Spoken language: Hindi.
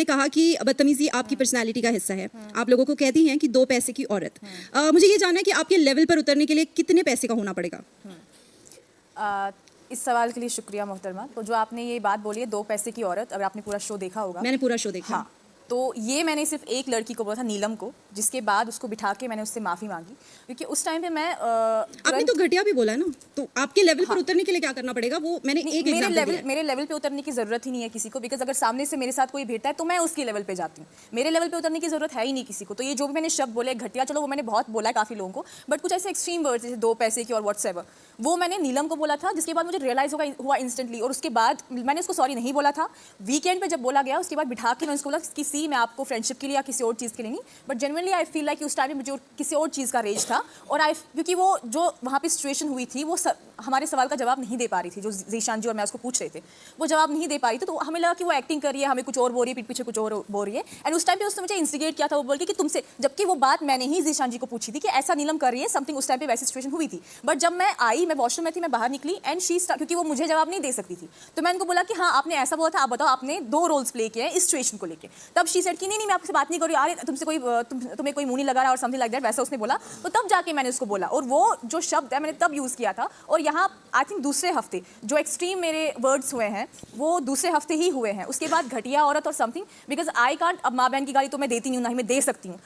आपने कहा कि बदतमीजी आपकी पर्सनालिटी का हिस्सा है, आप लोगों को कहती हैं कि 2 पैसे की औरत। मुझे ये जानना है कि आपके लेवल पर उतरने के लिए कितने पैसे का होना पड़ेगा? इस सवाल के लिए शुक्रिया मोहतरमा। तो जो आपने ये बात बोली है 2 पैसे की औरत, अगर आपने पूरा शो देखा होगा। मैंने पूरा शो देखा। हाँ, तो ये मैंने सिर्फ एक लड़की को बोला था, नीलम को, जिसके बाद उसको बिठा के मैंने उससे माफ़ी मांगी, क्योंकि उस टाइम पे मैं आपने तो घटिया भी बोला है ना, तो आपके लेवल पर उतरने के लिए क्या करना पड़ेगा? वो मैंने एक मेरे लेवल पे उतरने की ज़रूरत ही नहीं है किसी को, बिकॉज अगर सामने से मेरे साथ कोई भेटता है तो मैं उसके लेवल पे जाती हूँ। मेरे लेवल पे उतरने की ज़रूरत है ही नहीं किसी को। तो ये जो भी मैंने शब्द बोले घटिया, चलो वो मैंने बहुत बोला है काफ़ी लोगों को, बट कुछ ऐसे एक्सट्रीम वर्ड्स जैसे 2 पैसे की और व्हाट्सएवर, वो मैंने नीलम को बोला था, जिसके बाद मुझे रियलाइज़ हुआ इंस्टेंटली, और उसके बाद मैंने उसको सॉरी नहीं बोला था। वीकेंड पे जब बोला गया उसके बाद बिठा के मैंने उसको बोला कि सी मैं आपको फ्रेंडशिप के लिए या किसी और चीज़ के लिए नहीं, but genuinely I feel like उस टाइम में मुझे किसी और चीज़ का रेज था, और क्योंकि वो जो वहाँ पे सिचुएशन हुई थी वो हमारे सवाल का जवाब नहीं दे पा रही थी, जो ज़ीशान जी और मैं उसको पूछ रहे थे, वो जवाब नहीं दे पा रही थी। तो हमें लगा कि वो एक्टिंग कर रही है, हमें कुछ और बोल रही है, पीठ पीछे कुछ और बोल रही है। एंड उस टाइम पे उसने मुझे इंस्टिगेट किया था, वो बोल के कि तुमसे, जबकि वो बात मैंने ही ज़ीशान जी को पूछी थी कि ऐसा नीलम कर रही है समथिंग, उस टाइम पे वैसी सिचुएशन हुई थी। बट जब मैं आई, मैं वॉशरूम में थी, मैं बाहर निकली, एंड क्योंकि वो मुझे जवाब नहीं दे सकती थी, तो मैं उनको बोला कि हाँ आपने ऐसा बोला था, आप बताओ आपने 2 रोल्स प्ले किए हैं इस सिचुएशन को लेकर। तब शी सेड कि नहीं मैं आपसे बात नहीं कर रही, यार तुमसे कोई तुम्हें कोई मुंह नहीं लगा रहा और समथिंग लाइक दैट, वैसा उसने बोला। तो तब जाके मैंने उसको बोला, और वो जो शब्द है मैंने तब यूज़ किया था। और यहाँ आई थिंक दूसरे हफ्ते जो एक्सट्रीम मेरे वर्ड्स हुए हैं वो दूसरे हफ्ते ही हुए हैं। उसके बाद घटिया औरत और समथिंग, बिकॉज आई कांट, अब माँ बहन की गाली तो मैं देती नहीं हूँ, ना ही मैं दे सकती हूँ।